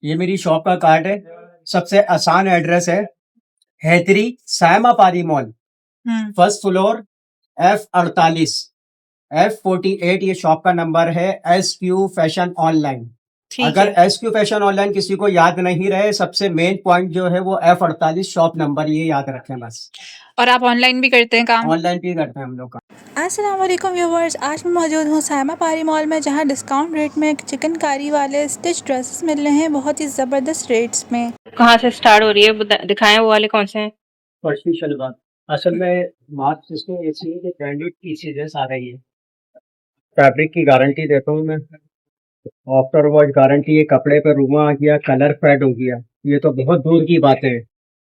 ये मेरी शॉप का कार्ड है। सबसे आसान एड्रेस है हैदरी सायमापारी mall, first floor, F48, F48 ये शॉप का नंबर है। SQ fashion online. ठीक अगर है। SQ फैशन ऑनलाइन किसी को याद नहीं रहे, सबसे मेन पॉइंट जो है वो F48 शॉप नंबर, ये याद रखें बस। और आप ऑनलाइन भी करते हैं काम? ऑनलाइन भी करते हैं हम लोग का। अस्सलाम वालेकुम व्यूवर्स, आज मैं मौजूद हूँ सायमा पारी मॉल में, जहाँ डिस्काउंट रेट में चिकनकारी वाले स्टिच ड्रेसेस मिल रहे हैं बहुत ही ज़बरदस्त रेट्स में। कहाँ से स्टार्ट हो रही है, दिखाएं वो वाले कौन से हैं? फर्शी शलवार असल में मार्च सिस्टम ऐसी है कि ब्रांडेड की चीजें आ रही है। फैब्रिक की गारंटी देता हूँ मैं, आफ्टर वॉश गारंटी है। कपड़े पे रुमा आ गया, कलर फेड हो गया, ये तो बहुत दूर की बात है।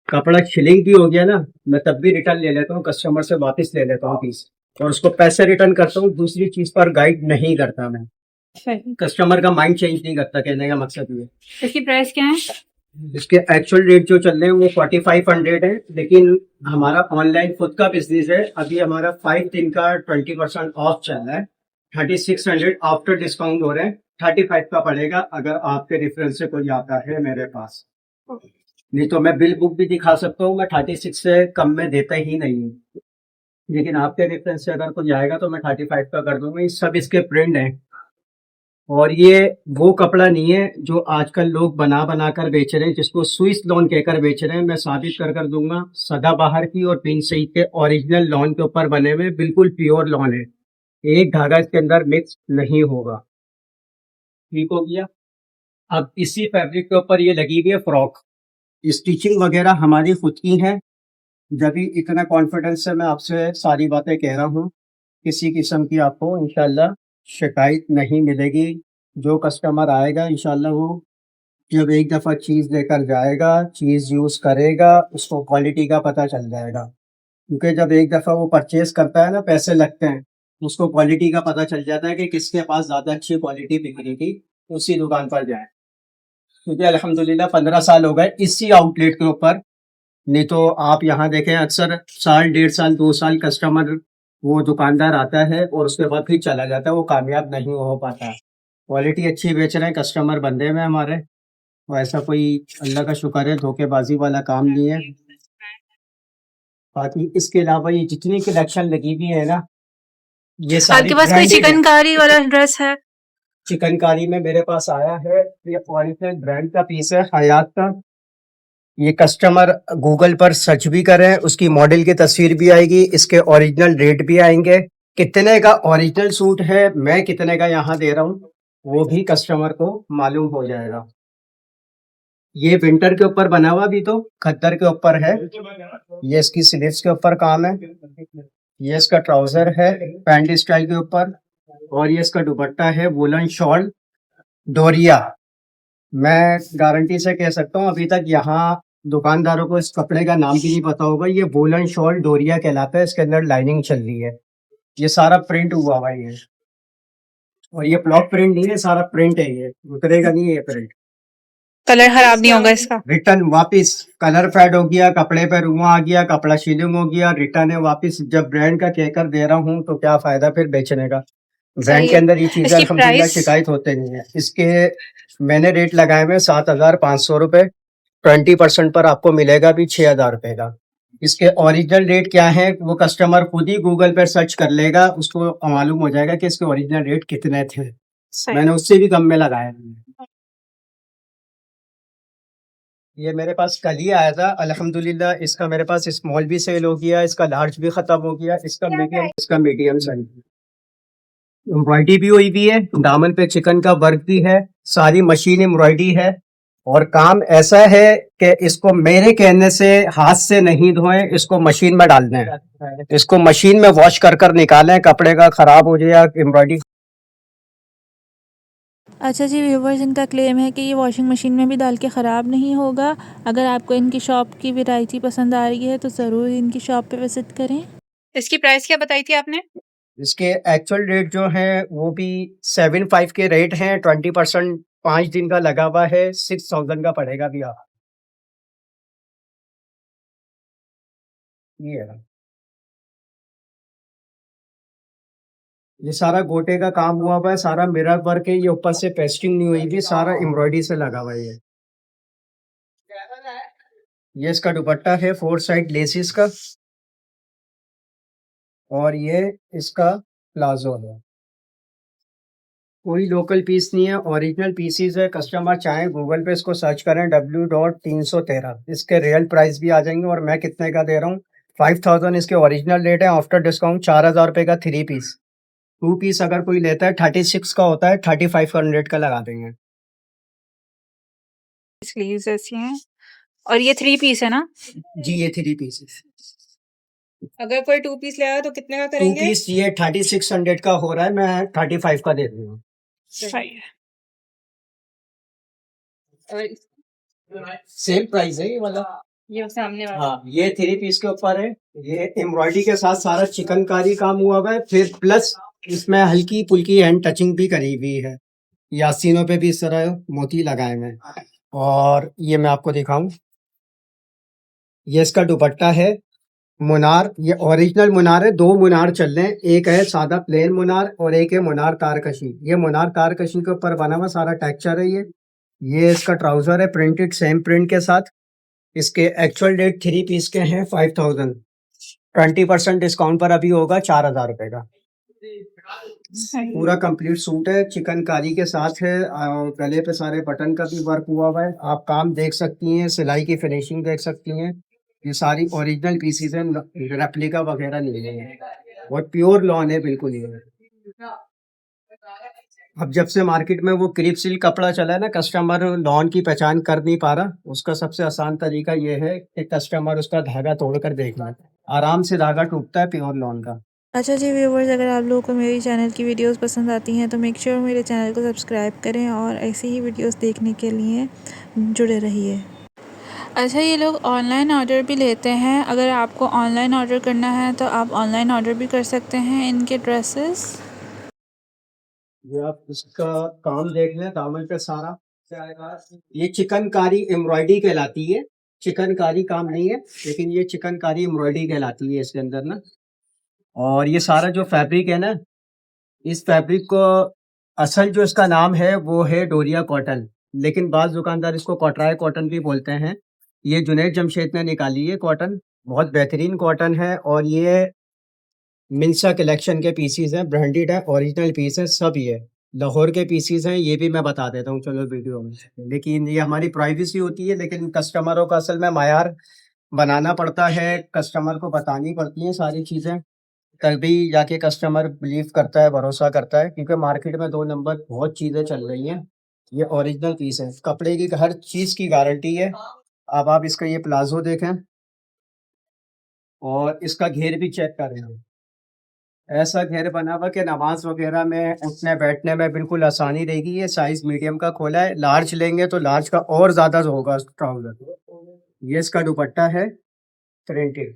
कपड़ा छिलिंग भी हो गया ना, मैं तब भी रिटर्न ले लेता हूँ, कस्टमर से वापस ले लेता हूँ पीस, और उसको पैसे रिटर्न करता हूँ। दूसरी चीज पर गाइड नहीं करता मैं, कस्टमर का माइंड चेंज नहीं करता, कहने का मकसद ये। इसकी प्राइस क्या है? इसके एक्चुअल रेट जो चल रहे हैं वो 4500 है, लेकिन हमारा ऑनलाइन खुद का बिजनेस है। अभी हमारा 5 दिन का 20% ऑफ चल रहा है। 3600 आफ्टर डिस्काउंट हो रहे हैं। 35 का पड़ेगा अगर आपके रेफरेंस से कोई आता है मेरे पास। नहीं तो मैं बिल बुक भी दिखा सकता हूँ, मैं 36 से कम में देता ही नहीं हूँ, लेकिन आपके रेफरेंस से अगर कोई आएगा तो मैं 35 का कर दूंगा। ये सब इसके प्रिंट है, और ये वो कपड़ा नहीं है जो आजकल लोग बना बना कर बेच रहे हैं, जिसको स्विस लॉन कहकर बेच रहे हैं। मैं साबित कर कर दूंगा, सदाबहार की और पिंक सही के ओरिजिनल लॉन के ऊपर बने हुए, बिल्कुल प्योर लॉन है। एक धागा इसके अंदर मिक्स नहीं होगा। ठीक हो गया। अब इसी फैब्रिक के ऊपर ये लगी हुई है फ्रॉक। स्टिचिंग वगैरह हमारी खुद की है, जब भी इतना कॉन्फिडेंस से मैं आपसे सारी बातें कह रहा हूँ। किसी किस्म की आपको इंशाल्लाह शिकायत नहीं मिलेगी। जो कस्टमर आएगा इंशाल्लाह वो जब एक दफ़ा चीज़ लेकर जाएगा, चीज़ यूज़ करेगा, उसको क्वालिटी का पता चल जाएगा। क्योंकि जब एक दफ़ा वो परचेज़ करता है ना, पैसे लगते हैं, उसको क्वालिटी का पता चल जाता है कि किसके पास ज़्यादा अच्छी क्वालिटी बिक रही थी, उसी दुकान पर जाए। क्योंकि अल्हम्दुलिल्लाह 15 साल हो गए इसी आउटलेट के ऊपर। नहीं तो आप यहाँ देखें, अक्सर साल, 1.5 साल, 2 साल कस्टमर, वो दुकानदार आता है और उसके बाद फिर चला जाता है, वो कामयाब नहीं हो पाता। क्वालिटी अच्छी बेच रहे हैं, कस्टमर बंदे में हमारे, और ऐसा कोई अल्लाह का शुक्र है धोखेबाजी वाला काम नहीं है। बाकी इसके अलावा ये जितनी कलेक्शन लगी हुई है ना, ये सारी आपके पास कोई ब्रांडेड है। चिकनकारी वाला ड्रेस है? चिकनकारी में मेरे पास आया है, ये ओरिजिनल ब्रांड का पीस है, हयात का। ये कस्टमर गूगल पर सर्च भी करें, उसकी मॉडल की तस्वीर भी आएगी, इसके ओरिजिनल रेट भी आएंगे। कितने का ओरिजिनल सूट है, मैं कितने का यहाँ दे रहा हूँ, वो भी कस्टमर को मालूम हो जाएगा। ये विंटर के ऊपर बना हुआ भी तो खद्दर के ऊपर है। ये इसकी स्लीव्स के ऊपर काम है, ये इसका ट्राउजर है पैंट स्टाइल के ऊपर, और ये इसका दुपट्टा है वुलन शॉल डोरिया। मैं गारंटी से कह सकता हूँ, अभी तक यहाँ दुकानदारों को इस कपड़े का नाम भी नहीं पता होगा। ये वुलन शॉल डोरिया कहलाता है, इसके अंदर लाइनिंग चल रही है। ये सारा प्रिंट हुआ हुआ है ये, और ये ब्लॉक प्रिंट नहीं है, सारा प्रिंट है, ये उतरेगा नहीं है ये प्रिंट। कलर खराब नहीं होगा इसका? रिटर्न वापस, कलर फेड हो गया, कपड़े पे रुआ आ गया, कपड़ा शीलिंग हो गया, रिटर्न है वापस। जब ब्रांड का कहकर दे रहा हूँ तो क्या फायदा फिर बेचने का। ब्रांड सही के है। अंदर ये चीजें इसकी अल्हम्दुलिल्लाह प्राइस? शिकायत होते नहीं है। इसके मैंने रेट लगाए हुए 7,500 रुपए, 20% पर आपको मिलेगा भी 6,000 रुपए का। इसके ओरिजिनल रेट क्या है वो कस्टमर खुद ही गूगल पर सर्च कर लेगा, उसको मालूम हो जाएगा कि इसके ओरिजिनल रेट कितने थे। मैंने उससे भी कम में लगाया है। ये मेरे पास कल ही आया था, अल्हम्दुलिल्लाह इसका मेरे पास स्मॉल भी सेल हो गया, इसका लार्ज भी खत्म हो गया, इसका मीडियम साइज। एम्ब्रॉयडरी भी हुई भी है, दामन पे चिकन का वर्क भी है, सारी मशीन एम्ब्रॉयडरी है, और काम ऐसा है कि इसको मेरे कहने से हाथ से नहीं धोएं, इसको मशीन में डाल दें, इसको मशीन में वॉश कर कर निकालें, कपड़े का खराब हो जाए एम्ब्रॉयडरी। अच्छा जी व्यूवर्स, इनका क्लेम है कि ये वॉशिंग मशीन में भी डाल के ख़राब नहीं होगा। अगर आपको इनकी शॉप की वैरायटी पसंद आ रही है तो ज़रूर इनकी शॉप पे विज़िट करें। इसकी प्राइस क्या बताई थी आपने? इसके एक्चुअल रेट जो है वो भी 7,500 के रेट हैं, 20% 5 दिन का लगा हुआ है, 6,000 का पड़ेगा भी आप। ये है, ये सारा गोटे का काम हुआ हुआ है, सारा मिरर वर्क है, ये ऊपर से पेस्टिंग नहीं हुई थी, सारा एम्ब्रॉयडरी से लगा हुआ है ये। ये इसका दुपट्टा है 4 साइड लेसिस का, और ये इसका प्लाजो है। कोई लोकल पीस नहीं है, ओरिजिनल पीसीज है। कस्टमर चाहे गूगल पे इसको सर्च करें W.313, इसके रियल प्राइस भी आ जाएंगे। और मैं कितने का दे रहा हूँ, 5000 इसके ओरिजिनल रेट है, आफ्टर डिस्काउंट 4000 रुपये का 3 पीस। 2 पीस अगर कोई लेता है 36 का होता है, 3500 का लगा देंगे। स्लीव्स ऐसी हैं और ये 3 पीस है ना? जी ये 3 पीसेस। अगर कोई 2 पीस ले आया तो कितने का 2 करेंगे? पीस ये 3600 का हो रहा है, मैं 35 का दे दूंगा। सही है। और सेम प्राइस है ये वाला। ये सामने वाला हाँ ये 3 पीस के ऊपर है। ये एम्ब्रॉयडरी के साथ सारा चिकनकारी काम हुआ हुआ है, फिर प्लस इसमें हल्की फुल्की हैंड टचिंग भी करी हुई है। यासीनों पे भी इस तरह मोती लगाए हुए हैं। और ये मैं आपको दिखाऊं, ये इसका दुपट्टा है मुनार। ये ओरिजिनल मुनार है, 2 मुनार चल रहे हैं, एक है सादा प्लेन मुनार और एक है मुनार तारकशी। ये मुनार तारकशी के ऊपर बना हुआ सारा टेक्सचर है। ये इसका ट्राउजर है प्रिंटेड, सेम प्रिंट के साथ। इसके एक्चुअल रेट 3 पीस के हैं 5000, 20% डिस्काउंट पर अभी होगा 4000 रुपए का। पूरा कंप्लीट सूट है, चिकनकारी के साथ है, और गले पे सारे बटन का भी वर्क हुआ हुआ है। आप काम देख सकती हैं, सिलाई की फिनिशिंग देख सकती हैं। ये सारी ओरिजिनल पीसीज हैं, रेप्लिका वगैरह नहीं है, और प्योर लॉन है बिल्कुल ये। अब जब से मार्केट में वो क्रीप सिल्क कपड़ा चला है ना, कस्टमर लॉन की पहचान कर नहीं पा रहा। उसका सबसे आसान तरीका ये है कि कस्टमर उसका धागा तोड़कर देख ले, आराम से धागा टूटता है प्योर लॉन का। अच्छा जी व्यूवर्स, अगर आप लोगों को मेरी चैनल की वीडियोस पसंद आती हैं तो मेक श्योर मेरे चैनल को सब्सक्राइब करें और ऐसी ही वीडियोस देखने के लिए जुड़े रहिए। अच्छा, ये लोग ऑनलाइन ऑर्डर भी लेते हैं। अगर आपको ऑनलाइन ऑर्डर करना है तो आप ऑनलाइन ऑर्डर भी कर सकते हैं इनके ड्रेसेस। ये आप इसका काम देख लें, दामन पे सारा ये चिकनकारी एम्ब्रॉयडरी कहलाती है। चिकनकारी काम नहीं है, लेकिन ये चिकनकारी एम्ब्रॉयडरी कहलाती है इसके अंदर ना। और ये सारा जो फैब्रिक है ना, इस फैब्रिक को असल जो इसका नाम है वो है डोरिया कॉटन, लेकिन बाज़ दुकानदार इसको कॉटराय कॉटन भी बोलते हैं। ये जुनैद जमशेद ने निकाली है कॉटन, बहुत बेहतरीन कॉटन है। और ये मिन्सा कलेक्शन के पीसीज हैं, ब्रांडेड है, ओरिजिनल पीस है सब। ये लाहौर के पीसीज हैं, ये भी मैं बता देता हूँ चलो वीडियो में। लेकिन ये हमारी प्राइवेसी होती है, लेकिन कस्टमरों का असल में मायार बनाना पड़ता है, कस्टमर को बतानी पड़ती हैं सारी चीज़ें, तभी जाके कस्टमर बिलीव करता है, भरोसा करता है। क्योंकि मार्केट में 2 नंबर बहुत चीज़ें चल रही हैं। ये ओरिजिनल पीस है, कपड़े की हर चीज़ की गारंटी है। अब आप इसका ये प्लाजो देखें और इसका घेर भी चेक करें। ऐसा घेर बना हुआ कि नमाज वगैरह में उठने बैठने में बिल्कुल आसानी रहेगी। ये साइज मीडियम का खोला है, लार्ज लेंगे तो लार्ज का और ज़्यादा होगा ट्राउजर। ये इसका दुपट्टा है प्रिंटेड।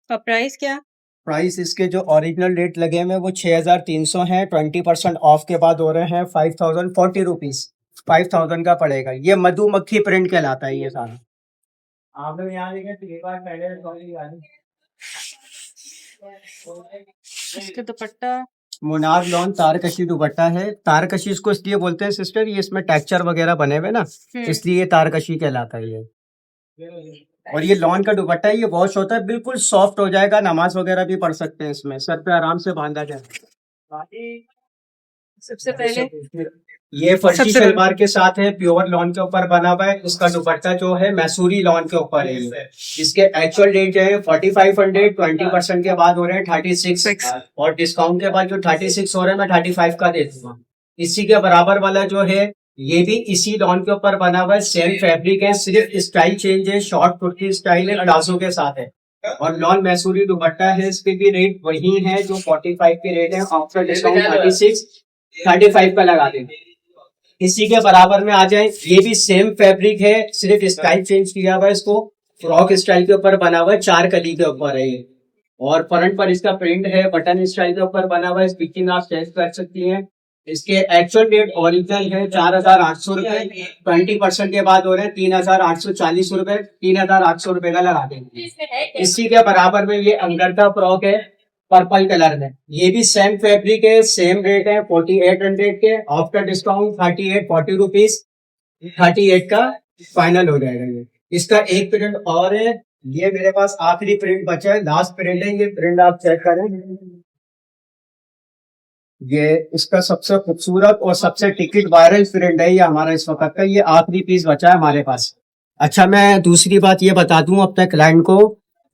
और प्राइस क्या? प्राइस इसके जो ओरिजिनल रेट लगे हैं वो 6300 हैं, 20% ऑफ के बाद हो रहे हैं 5040 रुपीज़। 5000 का पड़ेगा। ये मधुमक्खी प्रिंट कहलाता है ये सारा। आप लोग यहाँ देखें, एक बार पहले इसका दुपट्टा मुनार लॉन तारकशी दुपट्टा है। तारकशी इसको इसलिए बोलते हैं सिस्टर, ये इसमें टेक्सचर वगैरह बने हुए ना, इसलिए तारकशी कहलाता है ये। और ये लॉन का दुपट्टा है, ये वॉश होता है, बिल्कुल सॉफ्ट हो जाएगा, नमाज वगैरह भी पढ़ सकते हैं इसमें, सर पे आराम से बांधा जाए। सबसे पहले ये फर्शी सलवार के साथ है, प्योर लॉन के ऊपर बना हुआ है। इसका दुपट्टा जो है मैसूरी लॉन के ऊपर है। इसके एक्चुअल रेट है 4500, 20% के बाद हो रहे हैं 36, और डिस्काउंट के बाद जो 36 हो रहे हैं मैं 35 का दे दूंगा। इसी के बराबर वाला जो है ये भी इसी लॉन के ऊपर बना हुआ है, सेम फैब्रिक है, सिर्फ स्टाइल चेंज है, शॉर्ट कुर्ती स्टाइल है, प्लाजो के साथ है। और लॉन मैसूरी दुपट्टा है, इसके भी रेट वही है जो 45 के रेट है, आफ्टर डिस्काउंट 35 का लगा देंगे। इसी के बराबर में आ जाए, ये भी सेम फैब्रिक है, सिर्फ स्टाइल चेंज किया हुआ है, इसको फ्रॉक स्टाइल के ऊपर बना हुआ है, 4 कली के ऊपर है ये। और फ्रंट पर इसका प्रिंट है, बटन स्टाइल के ऊपर बना हुआ है, स्टिचिंग आप चेंज कर सकती हैं। इसके एक्चुअल रेट ओरिजिनल है 4800 रुपए, 20% के बाद हो रहे हैं 3840 रुपए, 3800 रुपए का लगा देंगे। इसी के बराबर में ये अंगरखा फ्रॉक है, पर्पल कलर में, ये भी सेम फैब्रिक है, सेम रेट है 4800 के, आफ्टर डिस्काउंट 40 रुपीज 38 का फाइनल हो जाएगा। ये इसका एक प्रिंट और है, ये मेरे पास आखिरी प्रिंट बचा है, लास्ट प्रिंट है, ये प्रिंट आप चेक करें, ये इसका सबसे खूबसूरत और सबसे टिकट वायरल प्रिंट है ये हमारा इस वक्त का, ये आखिरी पीस बचा है हमारे पास। अच्छा, मैं दूसरी बात ये बता दूं अपने क्लाइंट को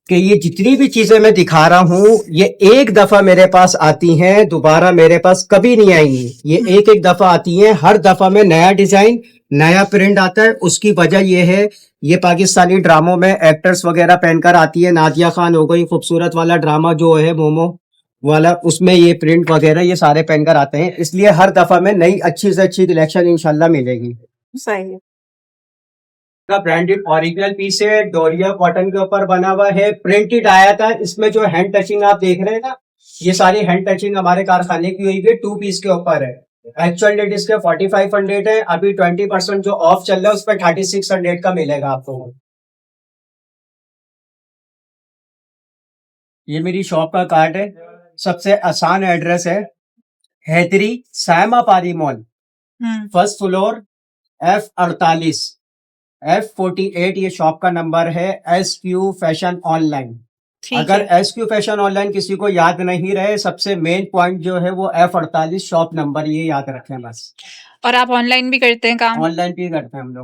कि ये जितनी भी चीजें मैं दिखा रहा हूँ ये एक दफा मेरे पास आती हैं, दोबारा मेरे पास कभी नहीं आएंगी। ये एक एक दफा आती हैं, हर दफा में नया डिजाइन नया प्रिंट आता है। उसकी वजह ये है, ये पाकिस्तानी ड्रामों में एक्टर्स वगैरह पहनकर आती है, नादिया खान हो गई, खूबसूरत वाला ड्रामा जो है मोमो वाला, उसमें ये प्रिंट वगैरह ये सारे पहनकर आते हैं, इसलिए हर दफा में नई अच्छी से अच्छी कलेक्शन इंशाल्लाह मिलेगी। सही है। का ब्रांडेड ओरिजिनल पीस है, डोरिया कॉटन के ऊपर बना हुआ है, प्रिंटेड आया था। इसमें जो हैंड टचिंग आप देख रहे हैं ना, ये सारी हैंड टचिंग हमारे कारखाने की हुई है, 2 पीस के ऊपर है। एक्चुअल रेट इसके 4500 है, अभी 20% जो ऑफ चल रहा है उस पर 3600 का मिलेगा आपको। ये मेरी शॉप का कार्ड है, सबसे आसान एड्रेस है हैदरी सायमा पारी mall, first floor, F48 F48 ये शॉप का नंबर है। SQ फैशन ऑनलाइन, ठीक अगर है। SQ फैशन ऑनलाइन किसी को याद नहीं रहे, सबसे मेन पॉइंट जो है वो F48 शॉप नंबर, ये याद रखें बस। और आप ऑनलाइन भी करते हैं काम? ऑनलाइन भी करते हैं हम लोग।